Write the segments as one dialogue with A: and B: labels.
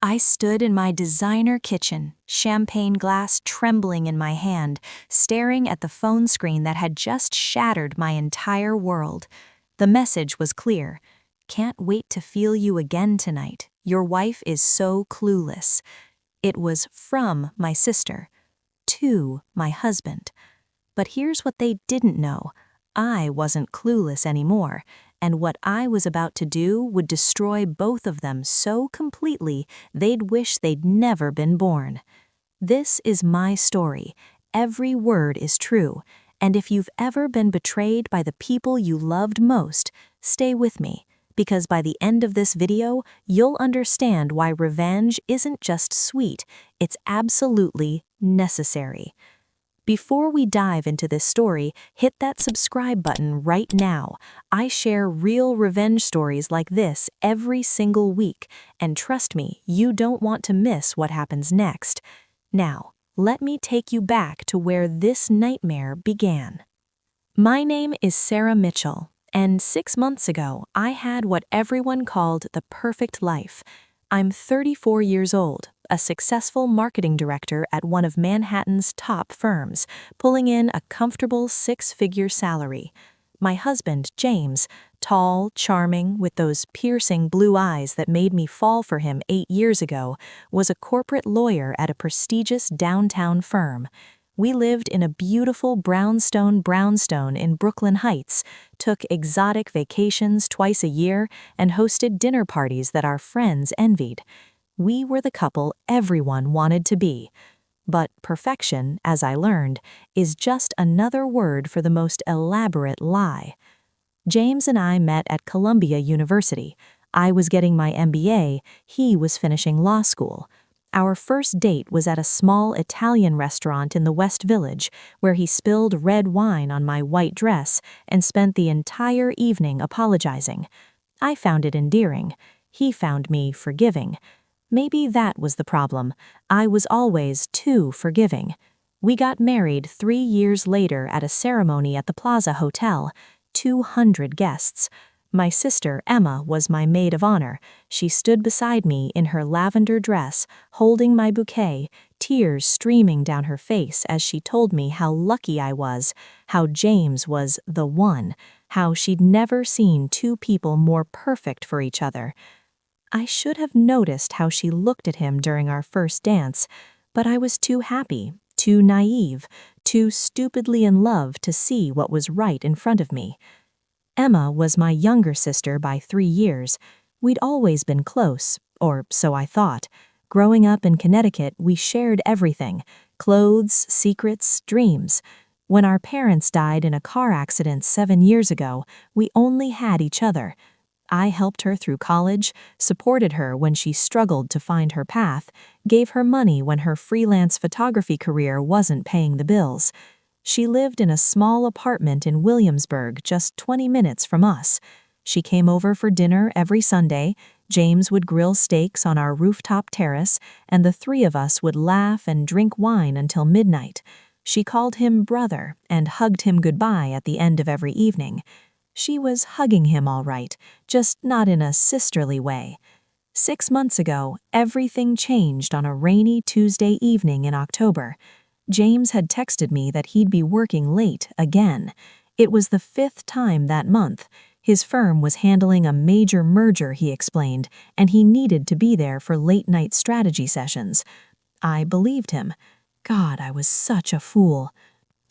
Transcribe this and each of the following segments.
A: I stood in my designer kitchen, champagne glass trembling in my hand, staring at the phone screen that had just shattered my entire world. The message was clear. Can't wait to feel you again tonight. Your wife is so clueless. It was from my sister, to my husband. But here's what they didn't know. I wasn't clueless anymore, and what I was about to do would destroy both of them so completely they'd wish they'd never been born. This is my story. Every word is true, and if you've ever been betrayed by the people you loved most, stay with me, because by the end of this video, you'll understand why revenge isn't just sweet, it's absolutely necessary. Before we dive into this story, hit that subscribe button right now. I share real revenge stories like this every single week, and trust me, you don't want to miss what happens next. Now, let me take you back to where this nightmare began. My name is Sarah Mitchell, and 6 months ago, I had what everyone called the perfect life. I'm 34 years old, a successful marketing director at one of Manhattan's top firms, pulling in a comfortable 6-figure salary. My husband, James, tall, charming, with those piercing blue eyes that made me fall for him 8 years ago, was a corporate lawyer at a prestigious downtown firm. We lived in a beautiful brownstone in Brooklyn Heights, took exotic vacations twice a year, and hosted dinner parties that our friends envied. We were the couple everyone wanted to be. But perfection, as I learned, is just another word for the most elaborate lie. James and I met at Columbia University. I was getting my MBA, he was finishing law school. Our first date was at a small Italian restaurant in the West Village, where he spilled red wine on my white dress and spent the entire evening apologizing. I found it endearing. He found me forgiving. Maybe that was the problem. I was always too forgiving. We got married 3 years later at a ceremony at the Plaza Hotel. 200 guests. My sister, Emma, was my maid of honor. She stood beside me in her lavender dress, holding my bouquet, tears streaming down her face as she told me how lucky I was, how James was the one, how she'd never seen two people more perfect for each other. I should have noticed how she looked at him during our first dance, but I was too happy, too naive, too stupidly in love to see what was right in front of me. Emma was my younger sister by 3 years. We'd always been close, or so I thought. Growing up in Connecticut, we shared everything: clothes, secrets, dreams. When our parents died in a car accident 7 years ago, we only had each other. I helped her through college, supported her when she struggled to find her path, gave her money when her freelance photography career wasn't paying the bills. She lived in a small apartment in Williamsburg, just 20 minutes from us. She came over for dinner every Sunday. James would grill steaks on our rooftop terrace, and the 3 of us would laugh and drink wine until midnight. She called him brother and hugged him goodbye at the end of every evening. She was hugging him all right, just not in a sisterly way. 6 months ago, everything changed on a rainy Tuesday evening in October. James had texted me that he'd be working late again. It was the 5th time that month. His firm was handling a major merger, he explained, and he needed to be there for late-night strategy sessions. I believed him. God, I was such a fool.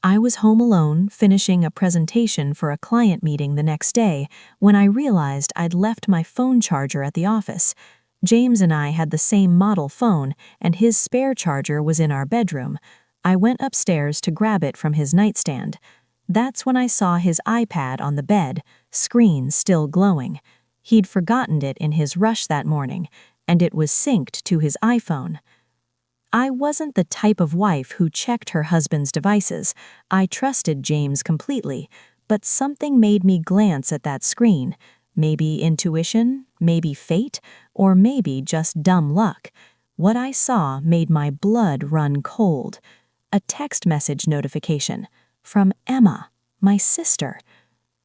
A: I was home alone, finishing a presentation for a client meeting the next day, when I realized I'd left my phone charger at the office. James and I had the same model phone, and his spare charger was in our bedroom. I went upstairs to grab it from his nightstand. That's when I saw his iPad on the bed, screen still glowing. He'd forgotten it in his rush that morning, and it was synced to his iPhone. I wasn't the type of wife who checked her husband's devices. I trusted James completely, but something made me glance at that screen. Maybe intuition, maybe fate, or maybe just dumb luck. What I saw made my blood run cold. A text message notification from Emma, my sister.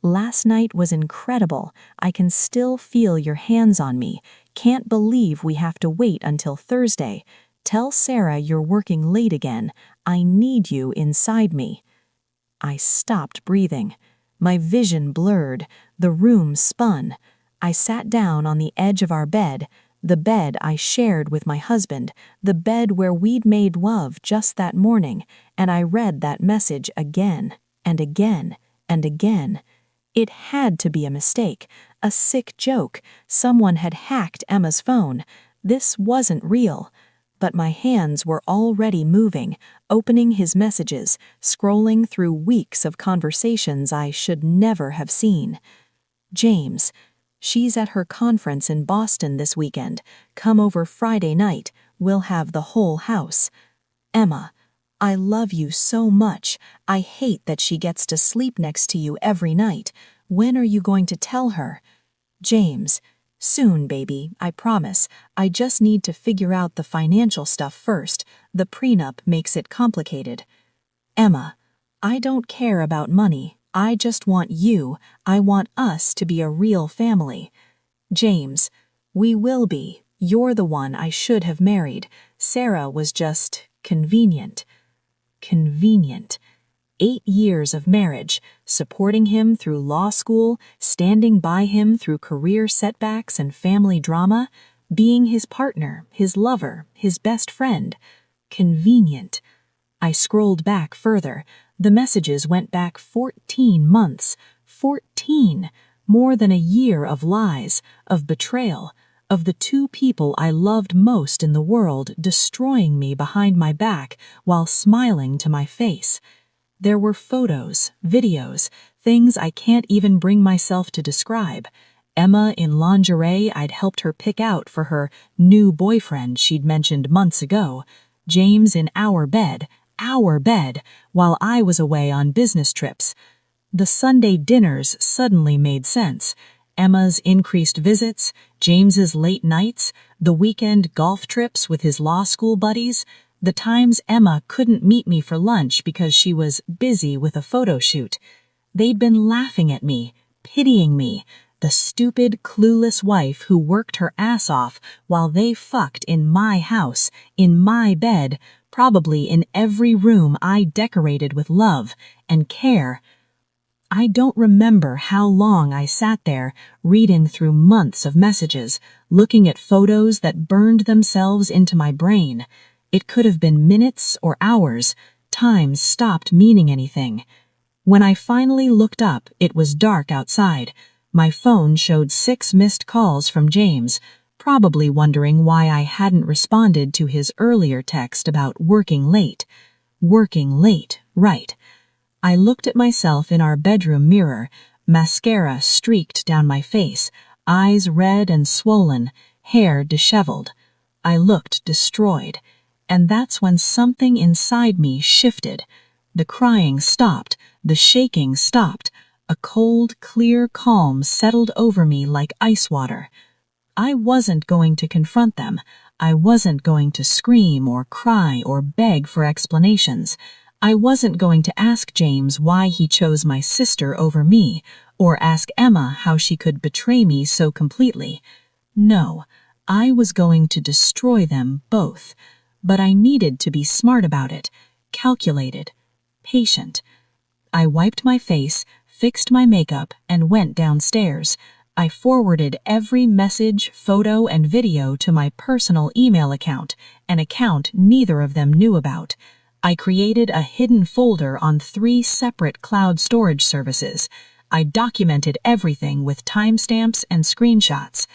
A: Last night was incredible. I can still feel your hands on me. Can't believe we have to wait until Thursday. Tell Sarah you're working late again. I need you inside me." I stopped breathing. My vision blurred. The room spun. I sat down on the edge of our bed, the bed I shared with my husband, the bed where we'd made love just that morning, and I read that message again and again and again. It had to be a mistake, a sick joke. Someone had hacked Emma's phone. This wasn't real. But my hands were already moving, opening his messages, scrolling through weeks of conversations I should never have seen. "James, she's at her conference in Boston this weekend. Come over Friday night. We'll have the whole house. Emma, I love you so much. I hate that she gets to sleep next to you every night. When are you going to tell her? James, soon, baby, I promise. I just need to figure out the financial stuff first. The prenup makes it complicated. Emma, I don't care about money. I just want you. I want us to be a real family. James, we will be. You're the one I should have married. Sarah was just convenient." Convenient. 8 years of marriage, supporting him through law school, standing by him through career setbacks and family drama, being his partner, his lover, his best friend. Convenient. I scrolled back further. The messages went back 14 months. 14! More than a year of lies, of betrayal, of the two people I loved most in the world destroying me behind my back while smiling to my face. There were photos, videos, things I can't even bring myself to describe. Emma in lingerie I'd helped her pick out for her new boyfriend she'd mentioned months ago. James in our bed, while I was away on business trips. The Sunday dinners suddenly made sense. Emma's increased visits, James's late nights, the weekend golf trips with his law school buddies, the times Emma couldn't meet me for lunch because she was busy with a photo shoot. They'd been laughing at me, pitying me, the stupid, clueless wife who worked her ass off while they fucked in my house, in my bed, probably in every room I decorated with love and care. I don't remember how long I sat there, reading through months of messages, looking at photos that burned themselves into my brain. It could have been minutes or hours. Time stopped meaning anything. When I finally looked up, it was dark outside. My phone showed 6 missed calls from James, probably wondering why I hadn't responded to his earlier text about working late. Working late, right. I looked at myself in our bedroom mirror, mascara streaked down my face, eyes red and swollen, hair disheveled. I looked destroyed, and that's when something inside me shifted. The crying stopped, the shaking stopped. A cold, clear calm settled over me like ice water. I wasn't going to confront them. I wasn't going to scream or cry or beg for explanations. I wasn't going to ask James why he chose my sister over me, or ask Emma how she could betray me so completely. No, I was going to destroy them both. But I needed to be smart about it, calculated, patient. I wiped my face, fixed my makeup, and went downstairs. I forwarded every message, photo, and video to my personal email account, an account neither of them knew about. I created a hidden folder on 3 separate cloud storage services. I documented everything with timestamps and screenshots.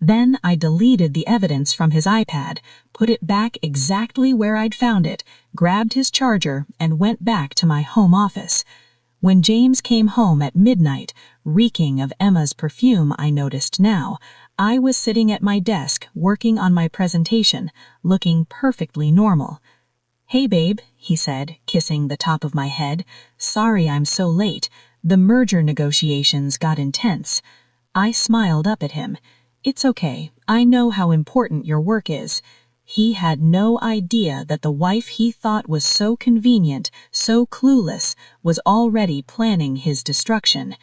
A: Then I deleted the evidence from his iPad, put it back exactly where I'd found it, grabbed his charger, and went back to my home office. When James came home at midnight, reeking of Emma's perfume I noticed now, I was sitting at my desk working on my presentation, looking perfectly normal. "Hey, babe," he said, kissing the top of my head. "Sorry I'm so late. The merger negotiations got intense." I smiled up at him. "It's okay. I know how important your work is." He had no idea that the wife he thought was so convenient, so clueless, was already planning his destruction.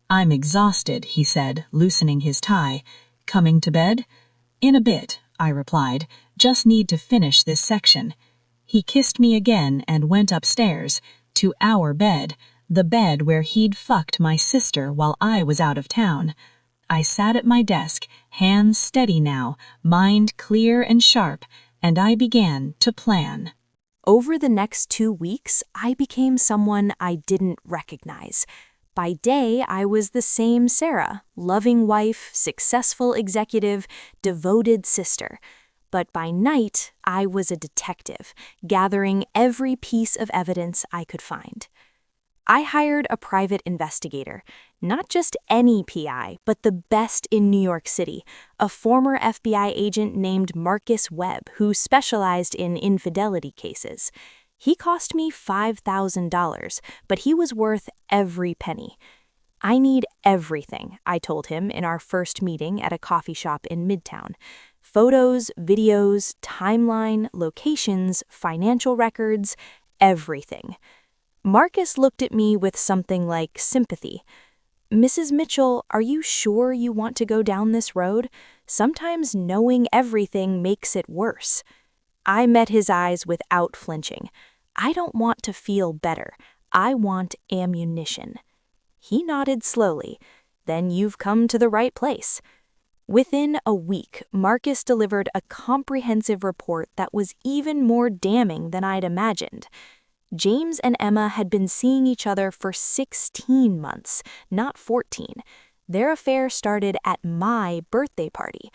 A: "I'm exhausted," he said, loosening his tie. "Coming to bed?"
B: "In a bit," I replied. "Just need to finish this section." He kissed me again and went upstairs, to our bed, the bed where he'd fucked my sister while I was out of town. I sat at my desk, hands steady now, mind clear and sharp, and I began to plan.
A: Over the next 2 weeks, I became someone I didn't recognize. By day, I was the same Sarah, loving wife, successful executive, devoted sister. But by night, I was a detective, gathering every piece of evidence I could find. I hired a private investigator, not just any PI, but the best in New York City, a former FBI agent named Marcus Webb, who specialized in infidelity cases. He cost me $5,000, but he was worth every penny. "I need everything," I told him in our first meeting at a coffee shop in Midtown. "Photos, videos, timeline, locations, financial records, everything." Marcus looked at me with something like sympathy. "Mrs. Mitchell, are you sure you want to go down this road? Sometimes knowing everything makes it worse." I met his eyes without flinching. "I don't want to feel better. I want ammunition." He nodded slowly. "Then you've come to the right place." Within a week, Marcus delivered a comprehensive report that was even more damning than I'd imagined. James and Emma had been seeing each other for 16 months, not 14. Their affair started at my birthday party,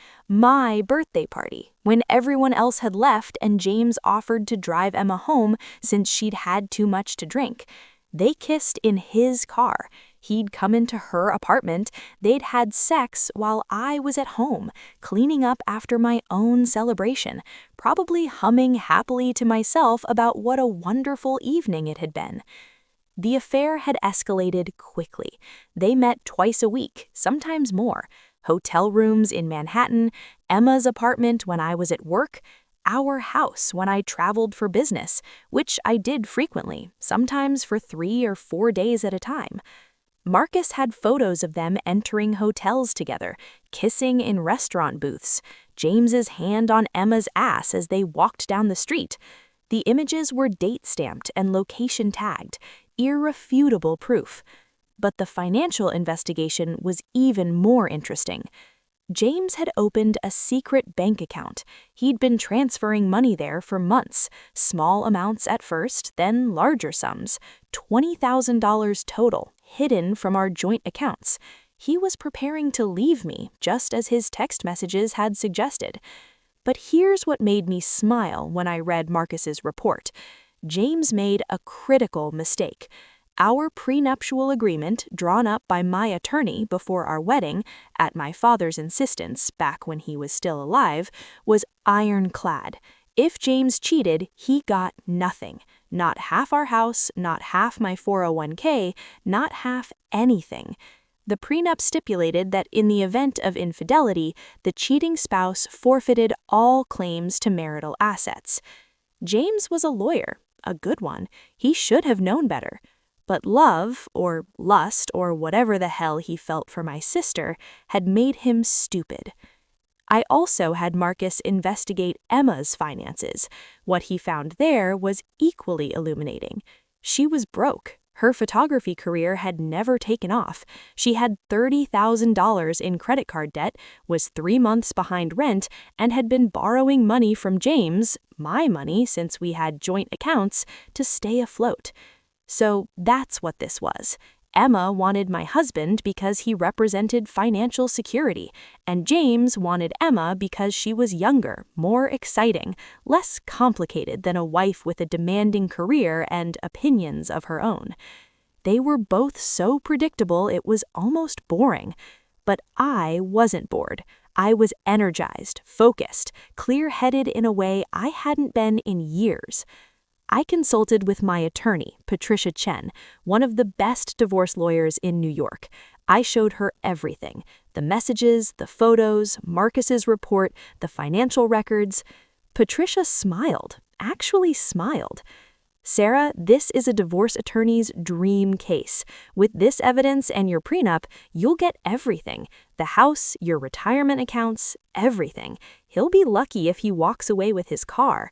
A: when everyone else had left and James offered to drive Emma home since she'd had too much to drink. They kissed in his car. He'd come into her apartment. They'd had sex while I was at home, cleaning up after my own celebration, probably humming happily to myself about what a wonderful evening it had been. The affair had escalated quickly. They met twice a week, sometimes more. Hotel rooms in Manhattan, Emma's apartment when I was at work, our house when I traveled for business, which I did frequently, sometimes for 3 or 4 days at a time. Marcus had photos of them entering hotels together, kissing in restaurant booths, James's hand on Emma's ass as they walked down the street. The images were date-stamped and location tagged, irrefutable proof. But the financial investigation was even more interesting. James had opened a secret bank account. He'd been transferring money there for months, small amounts at first, then larger sums, $20,000 total, hidden from our joint accounts. He was preparing to leave me, just as his text messages had suggested. But here's what made me smile when I read Marcus's report. James made a critical mistake. Our prenuptial agreement, drawn up by my attorney before our wedding, at my father's insistence back when he was still alive, was ironclad. If James cheated, he got nothing. Not half our house, not half my 401k, not half anything. The prenup stipulated that in the event of infidelity, the cheating spouse forfeited all claims to marital assets. James was a lawyer, a good one. He should have known better. But love, or lust, or whatever the hell he felt for my sister, had made him stupid. I also had Marcus investigate Emma's finances. What he found there was equally illuminating. She was broke. Her photography career had never taken off. She had $30,000 in credit card debt, was 3 months behind rent, and had been borrowing money from James, my money since we had joint accounts, to stay afloat. So that's what this was. Emma wanted my husband because he represented financial security, and James wanted Emma because she was younger, more exciting, less complicated than a wife with a demanding career and opinions of her own. They were both so predictable it was almost boring. But I wasn't bored. I was energized, focused, clear-headed in a way I hadn't been in years. I consulted with my attorney, Patricia Chen, one of the best divorce lawyers in New York. I showed her everything: the messages, the photos, Marcus's report, the financial records. Patricia smiled, actually smiled. "Sarah, this is a divorce attorney's dream case. With this evidence and your prenup, you'll get everything. The house, your retirement accounts, everything. He'll be lucky if he walks away with his car.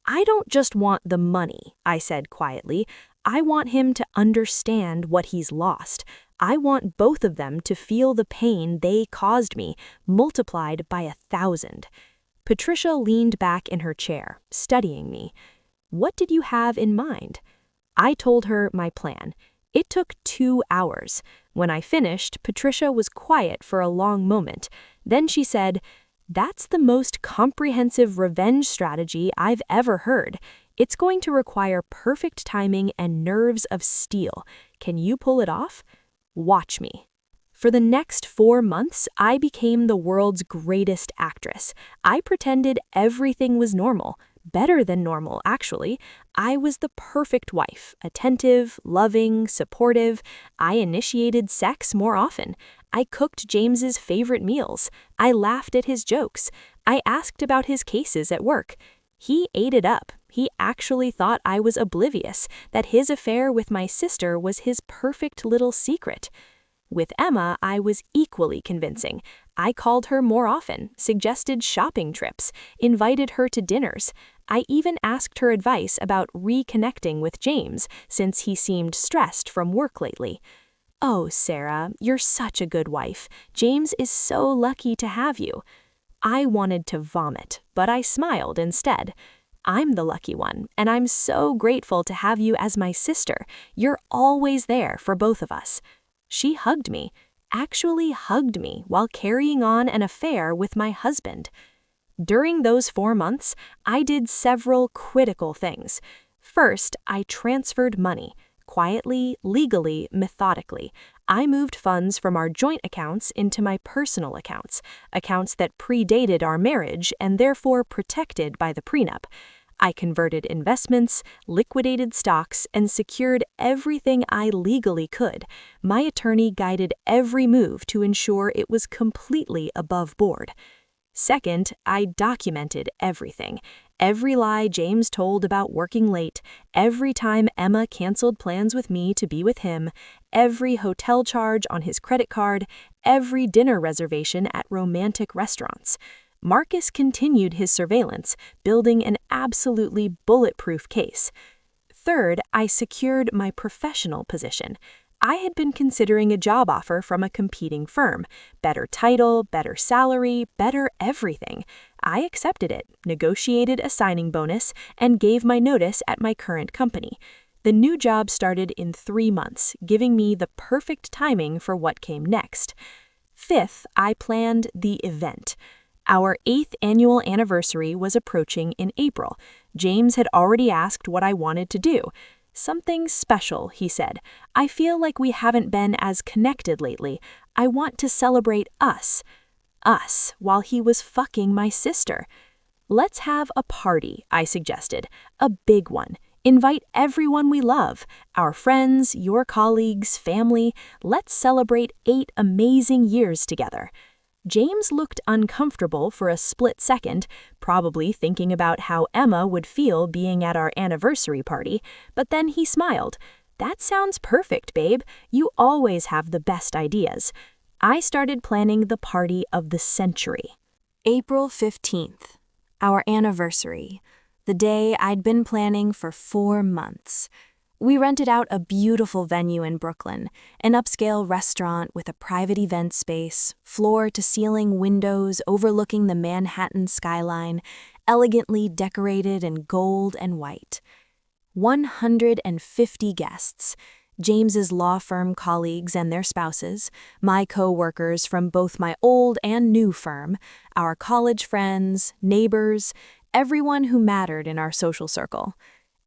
A: I don't just want the money, I said quietly. I want him to understand what he's lost. I want both of them to feel the pain they caused me, multiplied by 1,000. Patricia leaned back in her chair, studying me. What did you have in mind? I told her my plan. It took 2 hours. When I finished, Patricia was quiet for a long moment. Then she said, "That's the most comprehensive revenge strategy I've ever heard. It's going to require perfect timing and nerves of steel. Can you pull it off? Watch me." For the next 4 months, I became the world's greatest actress. I pretended everything was normal. Better than normal, actually. I was the perfect wife, attentive, loving, supportive. I initiated sex more often. I cooked James's favorite meals. I laughed at his jokes. I asked about his cases at work. He ate it up. He actually thought I was oblivious, that his affair with my sister was his perfect little secret. With Emma, I was equally convincing. I called her more often, suggested shopping trips, invited her to dinners. I even asked her advice about reconnecting with James, since he seemed stressed from work lately. "Oh, Sarah, you're such a good wife. James is so lucky to have you." I wanted to vomit, but I smiled instead. "I'm the lucky one, and I'm so grateful to have you as my sister. You're always there for both of us." She hugged me, actually hugged me while carrying on an affair with my husband. During those 4 months, I did several critical things. First, I transferred money. Quietly, legally, methodically. I moved funds from our joint accounts into my personal accounts, accounts that predated our marriage and therefore protected by the prenup. I converted investments, liquidated stocks, and secured everything I legally could. My attorney guided every move to ensure it was completely above board. Second, I documented everything. Every lie James told about working late, every time Emma canceled plans with me to be with him, every hotel charge on his credit card, every dinner reservation at romantic restaurants. Marcus continued his surveillance, building an absolutely bulletproof case. Third, I secured my professional position. I had been considering a job offer from a competing firm. Better title, better salary, better everything. I accepted it, negotiated a signing bonus, and gave my notice at my current company. The new job started in 3 months, giving me the perfect timing for what came next. Fifth, I planned the event. Our 8th annual anniversary was approaching in April. James had already asked what I wanted to do. "Something special," he said. "I feel like we haven't been as connected lately. I want to celebrate us." Us, while he was fucking my sister. "Let's have a party," I suggested. "A big one. Invite everyone we love. Our friends, your colleagues, family. Let's celebrate 8 amazing years together." James looked uncomfortable for a split second, probably thinking about how Emma would feel being at our anniversary party, but then he smiled. "That sounds perfect, babe. You always have the best ideas." I started planning the party of the century. April 15th, our anniversary, the day I'd been planning for 4 months. We rented out a beautiful venue in Brooklyn, an upscale restaurant with a private event space, floor-to-ceiling windows overlooking the Manhattan skyline, elegantly decorated in gold and white. 150 guests, James's law firm colleagues and their spouses, my co-workers from both my old and new firm, our college friends, neighbors, everyone who mattered in our social circle.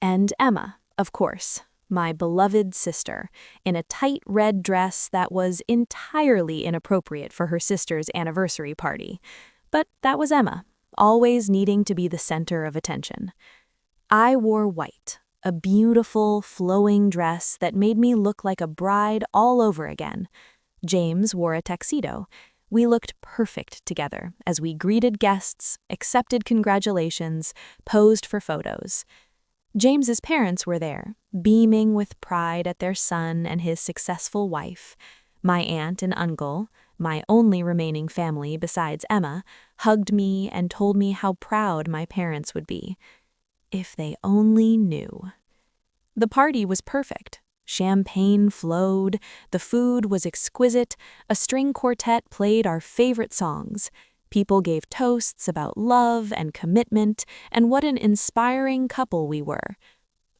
A: And Emma. Of course, my beloved sister, in a tight red dress that was entirely inappropriate for her sister's anniversary party. But that was Emma, always needing to be the center of attention. I wore white, a beautiful, flowing dress that made me look like a bride all over again. James wore a tuxedo. We looked perfect together as we greeted guests, accepted congratulations, posed for photos. James's parents were there, beaming with pride at their son and his successful wife. My aunt and uncle, my only remaining family besides Emma, hugged me and told me how proud my parents would be. If they only knew. The party was perfect. Champagne flowed, the food was exquisite, a string quartet played our favorite songs. People gave toasts about love and commitment and what an inspiring couple we were.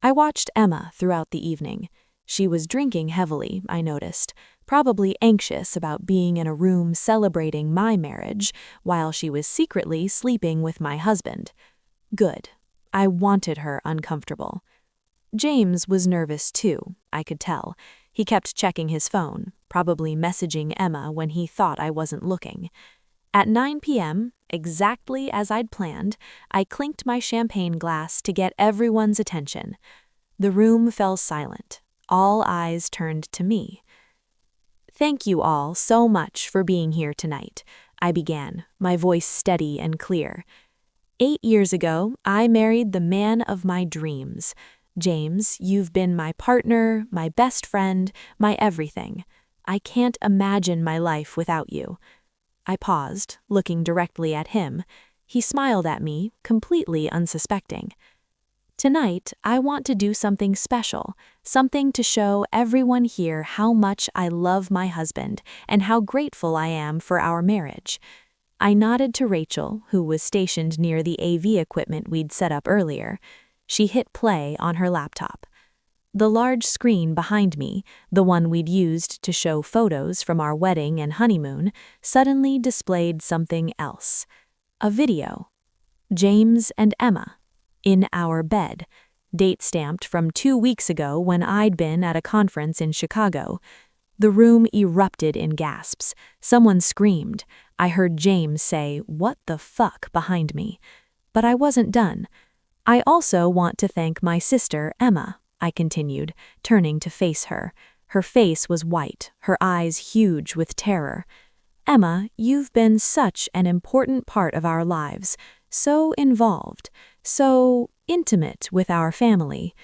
A: I watched Emma throughout the evening. She was drinking heavily, I noticed, probably anxious about being in a room celebrating my marriage, while she was secretly sleeping with my husband. Good. I wanted her uncomfortable. James was nervous too, I could tell. He kept checking his phone, probably messaging Emma when he thought I wasn't looking. At 9 p.m., exactly as I'd planned, I clinked my champagne glass to get everyone's attention. The room fell silent. All eyes turned to me. "Thank you all so much for being here tonight," I began, my voice steady and clear. 8 years ago, I married the man of my dreams. James, you've been my partner, my best friend, my everything. I can't imagine my life without you. I paused, looking directly at him. He smiled at me, completely unsuspecting. Tonight, I want to do something special, something to show everyone here how much I love my husband and how grateful I am for our marriage. I nodded to Rachel, who was stationed near the AV equipment we'd set up earlier. She hit play on her laptop. The large screen behind me, the one we'd used to show photos from our wedding and honeymoon, suddenly displayed something else. A video. James and Emma. In our bed. Date stamped from 2 weeks ago when I'd been at a conference in Chicago. The room erupted in gasps. Someone screamed. I heard James say, "What the fuck?" behind me. But I wasn't done. I also want to thank my sister, Emma, I continued, turning to face her. Her face was white, her eyes huge with terror. Emma, you've been such an important part of our lives, so involved, so intimate with our family.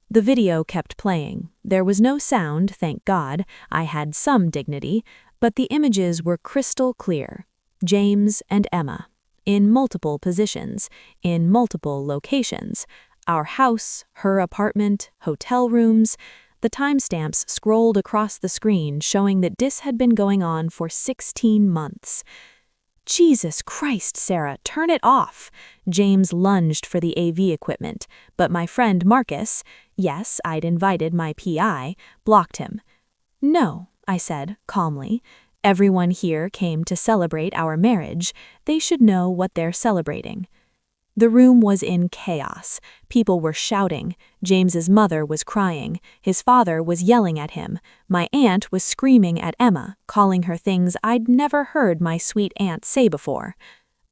A: The video kept playing. There was no sound, thank God. I had some dignity, but the images were crystal clear. James and Emma. In multiple positions, in multiple locations. Our house, her apartment, hotel rooms. The timestamps scrolled across the screen showing that this had been going on for 16 months. Jesus Christ, Sarah, turn it off! James lunged for the AV equipment, but my friend Marcus, yes, I'd invited my PI, blocked him. No, I said, calmly. Everyone here came to celebrate our marriage. They should know what they're celebrating. The room was in chaos. People were shouting. James's mother was crying. His father was yelling at him. My aunt was screaming at Emma, calling her things I'd never heard my sweet aunt say before.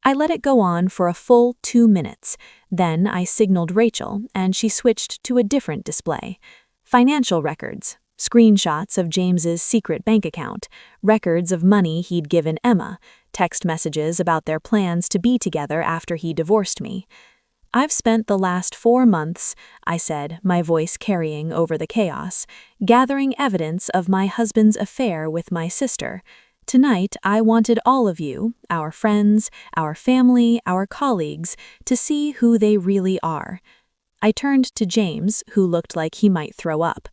A: I let it go on for a full 2 minutes. Then I signaled Rachel, and she switched to a different display. Financial records. Screenshots of James's secret bank account, records of money he'd given Emma, text messages about their plans to be together after he divorced me. I've spent the last 4 months, I said, my voice carrying over the chaos, gathering evidence of my husband's affair with my sister. Tonight, I wanted all of you, our friends, our family, our colleagues, to see who they really are. I turned to James, who looked like he might throw up.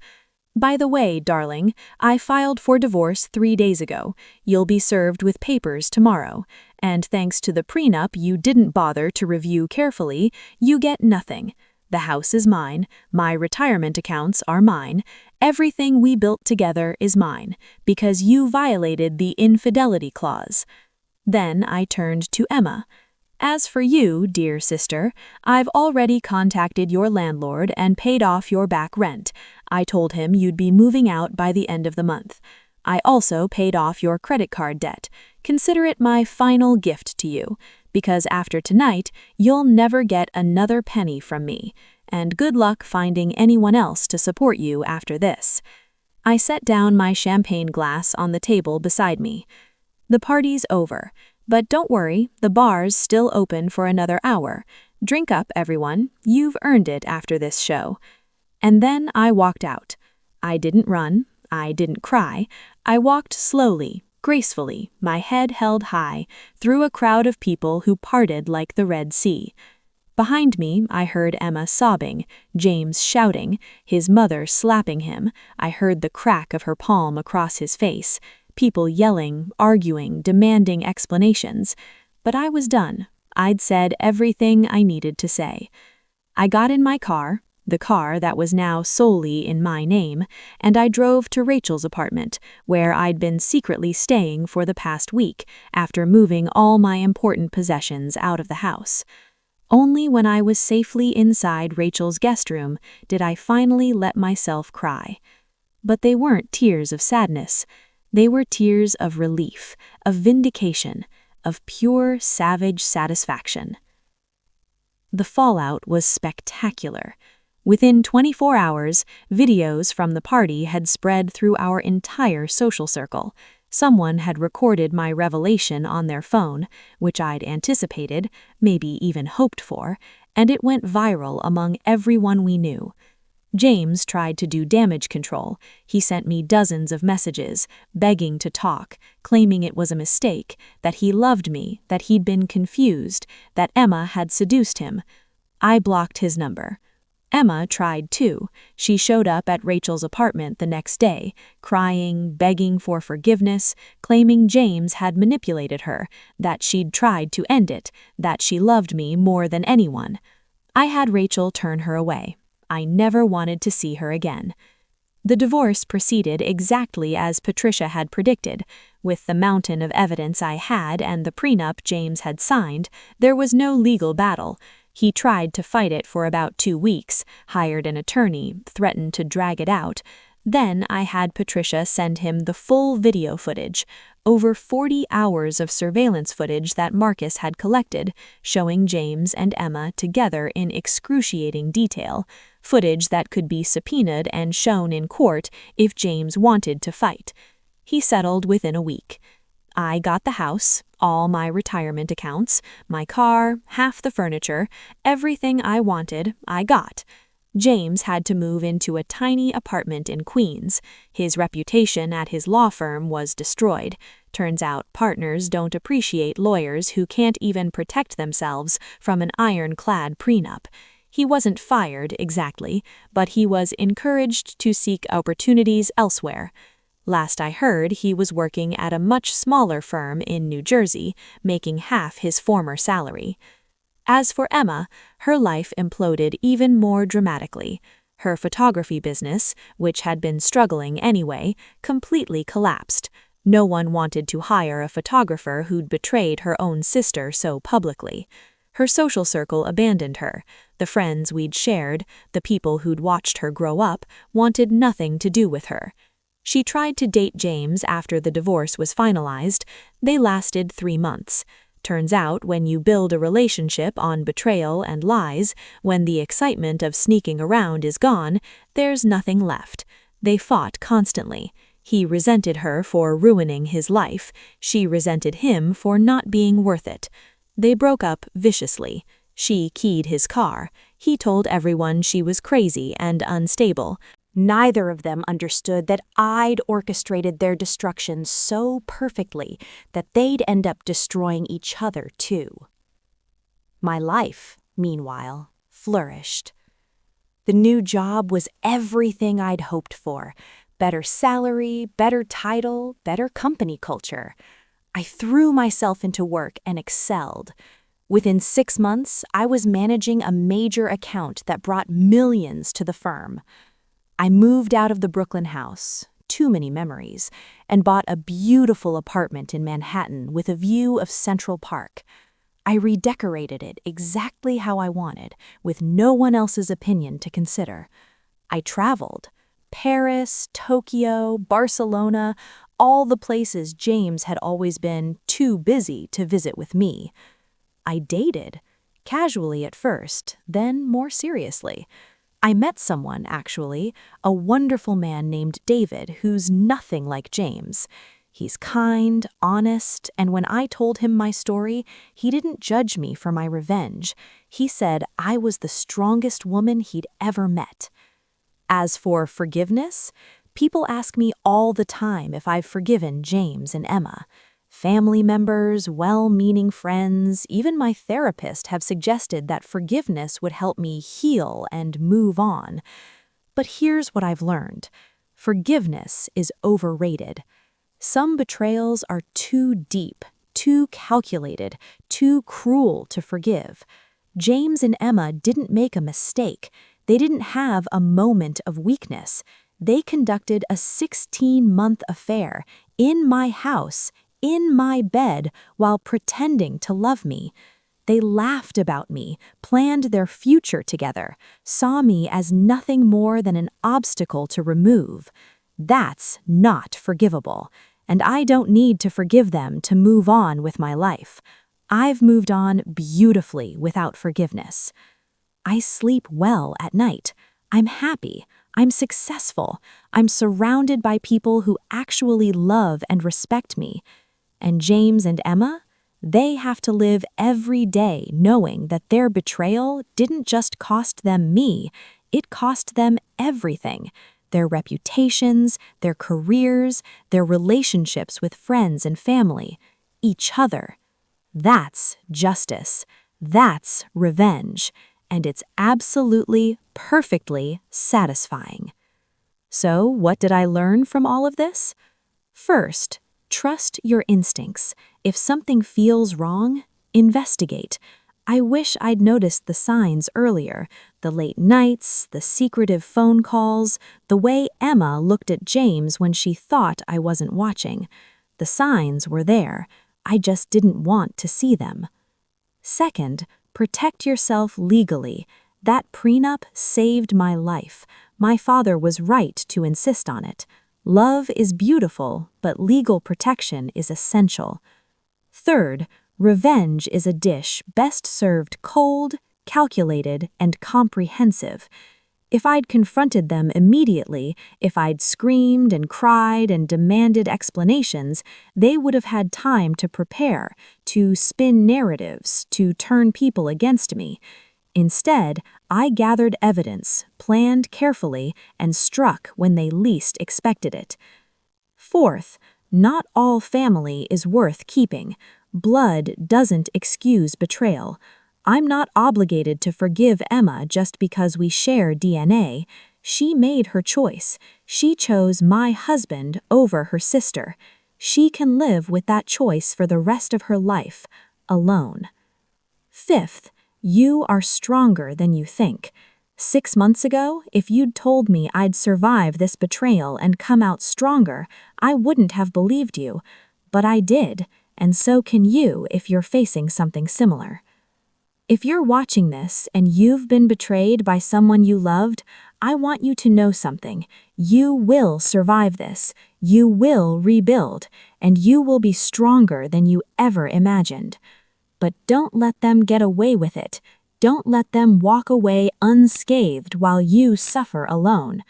A: By the way, darling, I filed for divorce 3 days ago. You'll be served with papers tomorrow. And thanks to the prenup you didn't bother to review carefully, you get nothing. The house is mine. My retirement accounts are mine. Everything we built together is mine, because you violated the infidelity clause. Then I turned to Emma. As for you, dear sister, I've already contacted your landlord and paid off your back rent. I told him you'd be moving out by the end of the month. I also paid off your credit card debt. Consider it my final gift to you, because after tonight, you'll never get another penny from me. And good luck finding anyone else to support you after this. I set down my champagne glass on the table beside me. The party's over. But don't worry, the bar's still open for another hour. Drink up, everyone. You've earned it after this show. And then I walked out. I didn't run. I didn't cry. I walked slowly,
B: gracefully, my head held high, through a crowd of people who parted like the Red Sea. Behind me, I heard Emma sobbing, James shouting, his mother slapping him. I heard the crack of her palm across his face, people yelling, arguing, demanding explanations. But I was done. I'd said everything I needed to say. I got in my car, the car that was now solely in my name, and I drove to Rachel's apartment, where I'd been secretly staying for the past week after moving all my important possessions out of the house. Only when I was safely inside Rachel's guest room did I finally let myself cry. But they weren't tears of sadness. They were tears of relief, of vindication, of pure, savage satisfaction. The fallout was spectacular. Within 24 hours, videos from the party had spread through our entire social circle. Someone had recorded my revelation on their phone, which I'd anticipated, maybe even hoped for, and it went viral among everyone we knew. James tried to do damage control. He sent me dozens of messages, begging to talk, claiming it was a mistake, that he loved me, that he'd been confused, that Emma had seduced him. I blocked his number. Emma tried too. She showed up at Rachel's apartment the next day, crying, begging for forgiveness, claiming James had manipulated her, that she'd tried to end it, that she loved me more than anyone. I had Rachel turn her away. I never wanted to see her again. The divorce proceeded exactly as Patricia had predicted. With the mountain of evidence I had and the prenup James had signed, there was no legal battle. He tried to fight it for about 2 weeks, hired an attorney, threatened to drag it out. Then I had Patricia send him the full video footage, over 40 hours of surveillance footage that Marcus had collected, showing James and Emma together in excruciating detail, footage that could be subpoenaed and shown in court if James wanted to fight. He settled within a week. I got the house, all my retirement accounts, my car, half the furniture, everything I wanted, I got. James had to move into a tiny apartment in Queens. His reputation at his law firm was destroyed. Turns out partners don't appreciate lawyers who can't even protect themselves from an ironclad prenup. He wasn't fired, exactly, but he was encouraged to seek opportunities elsewhere. Last I heard, he was working at a much smaller firm in New Jersey, making half his former salary. As for Emma, her life imploded even more dramatically. Her photography business, which had been struggling anyway, completely collapsed. No one wanted to hire a photographer who'd betrayed her own sister so publicly. Her social circle abandoned her. The friends we'd shared, the people who'd watched her grow up, wanted nothing to do with her. She tried to date James after the divorce was finalized. They lasted 3 months. Turns out, when you build a relationship on betrayal and lies, when the excitement of sneaking around is gone, there's nothing left. They fought constantly. He resented her for ruining his life. She resented him for not being worth it. They broke up viciously. She keyed his car. He told everyone she was crazy and unstable. Neither of them understood that I'd orchestrated their destruction so perfectly that they'd end up destroying each other too. My life, meanwhile, flourished. The new job was everything I'd hoped for. Better salary, better title, better company culture. I threw myself into work and excelled. Within 6 months, I was managing a major account that brought millions to the firm. I moved out of the Brooklyn house, too many memories, and bought a beautiful apartment in Manhattan with a view of Central Park. I redecorated it exactly how I wanted, with no one else's opinion to consider. I traveled. Paris, Tokyo, Barcelona, all the places James had always been too busy to visit with me. I dated, casually at first, then more seriously. I met someone, actually, a wonderful man named David who's nothing like James. He's kind, honest, and when I told him my story, he didn't judge me for my revenge. He said I was the strongest woman he'd ever met. As for forgiveness,
A: People ask me all the time if I've forgiven James and Emma. Family members, well-meaning friends, even my therapist have suggested that forgiveness would help me heal and move on. But here's what I've learned. Forgiveness is overrated. Some betrayals are too deep, too calculated, too cruel to forgive. James and Emma didn't make a mistake. They didn't have a moment of weakness. They conducted a 16-month affair in my house, in my bed, while pretending to love me. They laughed about me, planned their future together, saw me as nothing more than an obstacle to remove. That's not forgivable, and I don't need to forgive them to move on with my life. I've moved on beautifully without forgiveness. I sleep well at night. I'm happy. I'm successful. I'm surrounded by people who actually love and respect me. And James and Emma? They have to live every day knowing that their betrayal didn't just cost them me, it cost them everything. Their reputations, their careers, their relationships with friends and family, each other. That's justice. That's revenge. And it's absolutely, perfectly satisfying. So, what did I learn from all of this? First, trust your instincts. If something feels wrong, investigate. I wish I'd noticed the signs earlier, the late nights, the secretive phone calls, the way Emma looked at James when she thought I wasn't watching. The signs were there. I just didn't want to see them. Second, protect yourself legally. That prenup saved my life. My father was right to insist on it. Love is beautiful, but legal protection is essential. Third, revenge is a dish best served cold, calculated, and comprehensive. If I'd confronted them immediately, if I'd screamed and cried and demanded explanations, they would have had time to prepare, to spin narratives, to turn people against me. Instead, I gathered evidence, planned carefully, and struck when they least expected it. Fourth, not all family is worth keeping. Blood doesn't excuse betrayal. I'm not obligated to forgive Emma just because we share DNA. She made her choice. She chose my husband over her sister. She can live with that choice for the rest of her life, alone. Fifth, you are stronger than you think. 6 months ago, if you'd told me I'd survive this betrayal and come out stronger, I wouldn't have believed you. But I did, and so can you if you're facing something similar. If you're watching this and you've been betrayed by someone you loved, I want you to know something. You will survive this. You will rebuild, and you will be stronger than you ever imagined. But don't let them get away with it. Don't let them walk away unscathed while you suffer alone.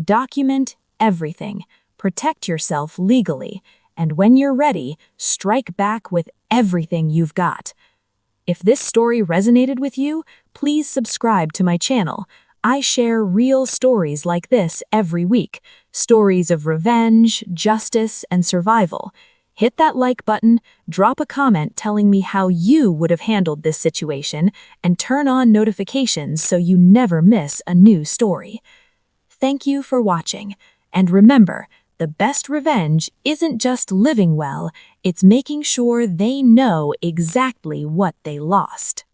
A: Document everything. Protect yourself legally. And when you're ready, strike back with everything you've got. If this story resonated with you, please subscribe to my channel. I share real stories like this every week. Stories of revenge, justice, and survival. Hit that like button, drop a comment telling me how you would have handled this situation, and turn on notifications so you never miss a new story. Thank you for watching, and remember, the best revenge isn't just living well, it's making sure they know exactly what they lost.